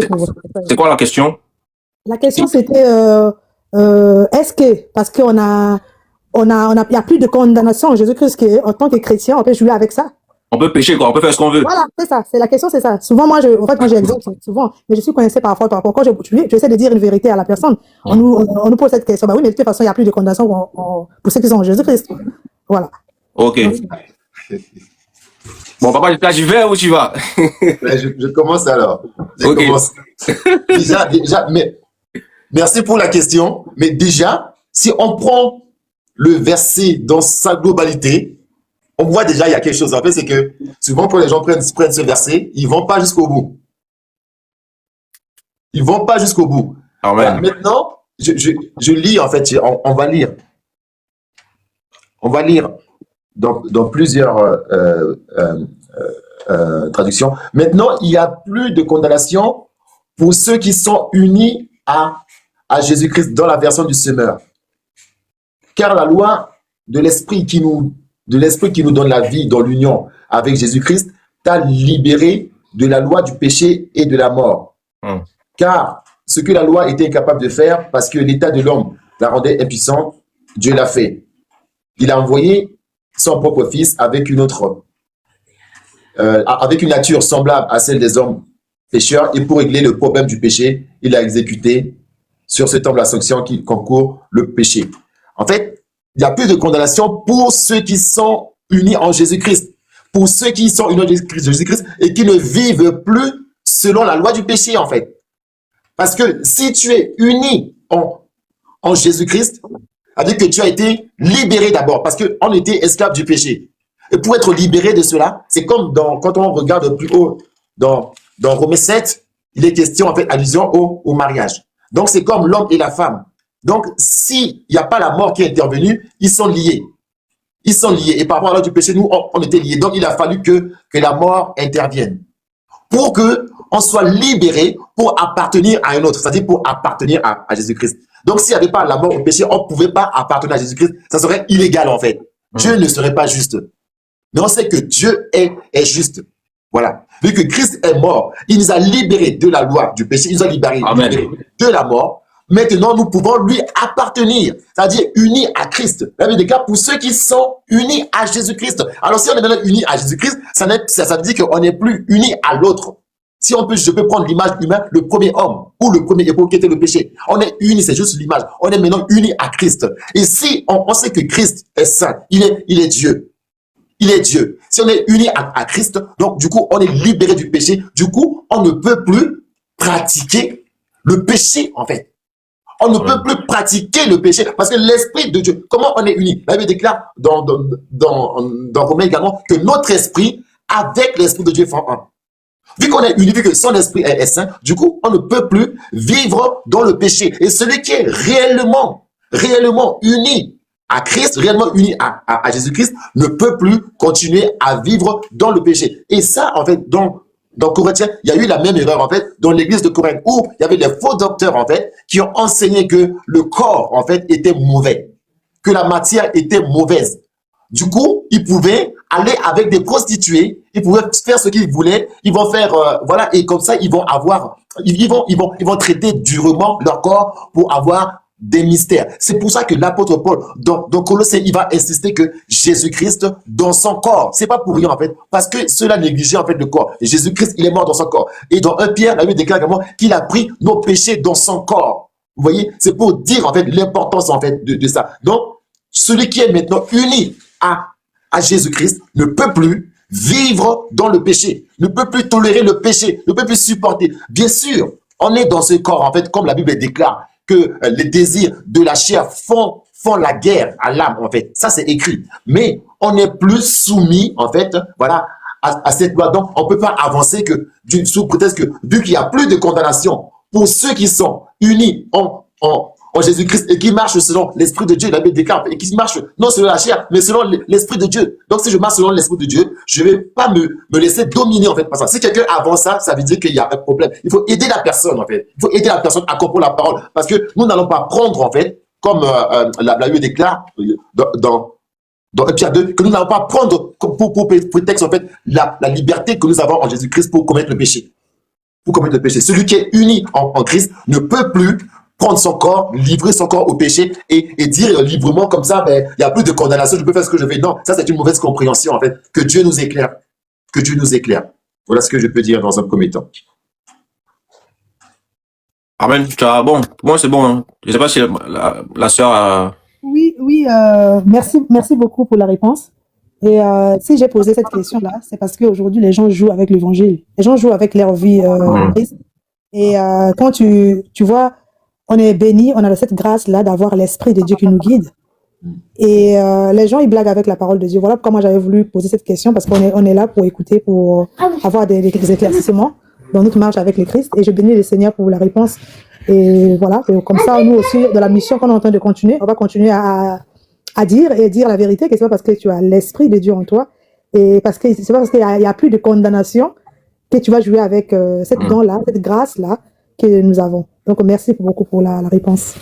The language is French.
pour votre message. C'est quoi la question? La question c'était est-ce que parce qu'il y a plus de condamnation en Jésus-Christ en tant que chrétien, on peut jouer avec ça? On peut pécher, quoi. On peut faire ce qu'on veut. Voilà, c'est ça. C'est la question, c'est ça. Souvent, moi, j'exemple souvent, mais je suis coincé parfois. Quand j'essaie de dire une vérité à la personne, on nous pose cette question. Bah oui, mais de toute façon, il n'y a plus de condamnation pour ceux qui sont en Jésus-Christ. Voilà. Ok. Bon, papa, j'y vais ou tu vas? Je commence alors. Ok. Déjà, mais merci pour la question. Mais déjà, si on prend le verset dans sa globalité, on voit déjà il y a quelque chose. En fait, c'est que souvent quand les gens prennent ce verset, ils vont pas jusqu'au bout. Ils vont pas jusqu'au bout. Amen. Maintenant, je lis en fait. On va lire. On va lire dans plusieurs traductions. Maintenant, il n'y a plus de condamnation pour ceux qui sont unis à Jésus-Christ dans la version du semeur. Car la loi de l'Esprit qui nous donne la vie dans l'union avec Jésus-Christ t'a libéré de la loi du péché et de la mort. Car ce que la loi était incapable de faire, parce que l'état de l'homme la rendait impuissante, Dieu l'a fait. Il a envoyé son propre fils avec une nature semblable à celle des hommes pécheurs, et pour régler le problème du péché, il a exécuté sur cet homme la sanction qui concourt le péché. En fait, il n'y a plus de condamnation pour ceux qui sont unis en Jésus-Christ. Pour ceux qui sont unis en Jésus-Christ et qui ne vivent plus selon la loi du péché, en fait. Parce que si tu es uni en Jésus-Christ, c'est-à-dire que tu as été libéré d'abord, parce qu'on était esclave du péché. Et pour être libéré de cela, c'est comme quand on regarde plus haut dans Romains 7, il est question, en fait, allusion au mariage. Donc, c'est comme l'homme et la femme. Donc, s'il n'y a pas la mort qui est intervenue, ils sont liés. Ils sont liés. Et par rapport à la loi du péché, nous, on était liés. Donc, il a fallu que la mort intervienne. Pour qu'on soit libéré pour appartenir à un autre, c'est-à-dire pour appartenir à Jésus-Christ. Donc, s'il n'y avait pas la mort au péché, on ne pouvait pas appartenir à Jésus-Christ. Ça serait illégal, en fait. Dieu ne serait pas juste. Mais on sait que Dieu est juste. Voilà. Vu que Christ est mort, il nous a libérés de la loi du péché, il nous a libérés de la mort. Maintenant, nous pouvons lui appartenir, c'est-à-dire unis à Christ. La Bible déclare pour ceux qui sont unis à Jésus-Christ. Alors, si on est maintenant unis à Jésus-Christ, ça veut dire qu'on n'est plus unis à l'autre. Si je peux prendre l'image humaine, le premier homme ou le premier époux qui était le péché. On est unis, c'est juste l'image. On est maintenant unis à Christ. Et si on sait que Christ est saint, il est Dieu. Il est Dieu. Si on est unis à Christ, donc du coup, on est libéré du péché. Du coup, on ne peut plus pratiquer le péché, en fait. On ne peut plus pratiquer le péché parce que l'Esprit de Dieu, comment on est unis? La Bible déclare dans Romains également que notre esprit avec l'Esprit de Dieu font un. Vu qu'on est unis, vu que son esprit est saint, du coup, on ne peut plus vivre dans le péché. Et celui qui est réellement uni à Christ, réellement uni à Jésus-Christ, ne peut plus continuer à vivre dans le péché. Et ça, en fait, dans Corinthiens, il y a eu la même erreur, en fait, dans l'église de Corinthe, où il y avait des faux docteurs, en fait, qui ont enseigné que le corps, en fait, était mauvais, que la matière était mauvaise. Du coup, ils pouvaient aller avec des prostituées, ils pouvaient faire ce qu'ils voulaient, ils vont faire, voilà, et comme ça, ils vont traiter durement leur corps pour avoir des mystères. C'est pour ça que l'apôtre Paul, dans Colossiens, il va insister que Jésus-Christ dans son corps, c'est pas pour rien en fait, parce que cela négligeait en fait le corps. Et Jésus-Christ, il est mort dans son corps. Et dans 1 Pierre, la Bible déclare également qu'il a pris nos péchés dans son corps. Vous voyez, c'est pour dire en fait l'importance en fait de ça. Donc, celui qui est maintenant uni à Jésus-Christ ne peut plus vivre dans le péché, ne peut plus tolérer le péché, ne peut plus supporter. Bien sûr, on est dans ce corps en fait, comme la Bible déclare, que les désirs de la chair font la guerre à l'âme, en fait. Ça, c'est écrit. Mais on n'est plus soumis, en fait, voilà, à cette loi. Donc, on ne peut pas avancer que sous prétexte que, vu qu'il n'y a plus de condamnation pour ceux qui sont unis en Jésus-Christ et qui marchent selon l'Esprit de Dieu, la Bible déclare, et qui marchent non selon la chair, mais selon l'Esprit de Dieu. Donc, si je marche selon l'Esprit de Dieu, je ne vais pas me laisser dominer, en fait, par ça. Si quelqu'un avance ça, ça veut dire qu'il y a un problème. Il faut aider la personne, en fait. Il faut aider la personne à comprendre la parole. Parce que nous n'allons pas prendre, en fait, comme la Bible déclare dans 1 Pierre 2, que nous n'allons pas prendre pour prétexte, en fait, la liberté que nous avons en Jésus-Christ pour commettre le péché. pour commettre le péché. Celui qui est uni en Christ ne peut plus prendre son corps, livrer son corps au péché et dire librement comme ça, il n'y a plus de condamnation, je peux faire ce que je veux. Non, ça c'est une mauvaise compréhension en fait. Que Dieu nous éclaire. Que Dieu nous éclaire. Voilà ce que je peux dire dans un premier temps. Amen. Bon, pour moi c'est bon. Hein. Je sais pas si la sœur a... Oui, oui, merci beaucoup pour la réponse. Et si j'ai posé cette question-là, c'est parce qu'aujourd'hui, les gens jouent avec l'évangile. Les gens jouent avec leur vie en Christ. Et quand tu vois, on est béni, on a cette grâce-là d'avoir l'Esprit de Dieu qui nous guide. Et les gens, ils blaguent avec la parole de Dieu. Voilà pourquoi moi, j'avais voulu poser cette question, parce qu'on est là pour écouter, pour avoir des éclaircissements dans notre marche avec le Christ. Et je bénis le Seigneur pour la réponse. Et voilà, et comme ça, nous aussi, dans la mission qu'on est en train de continuer, on va continuer à dire et dire la vérité, que c'est pas parce que tu as l'Esprit de Dieu en toi, et parce que c'est pas parce qu'il y a plus de condamnation que tu vas jouer avec cette don-là, cette grâce-là que nous avons. Donc, merci beaucoup pour la réponse.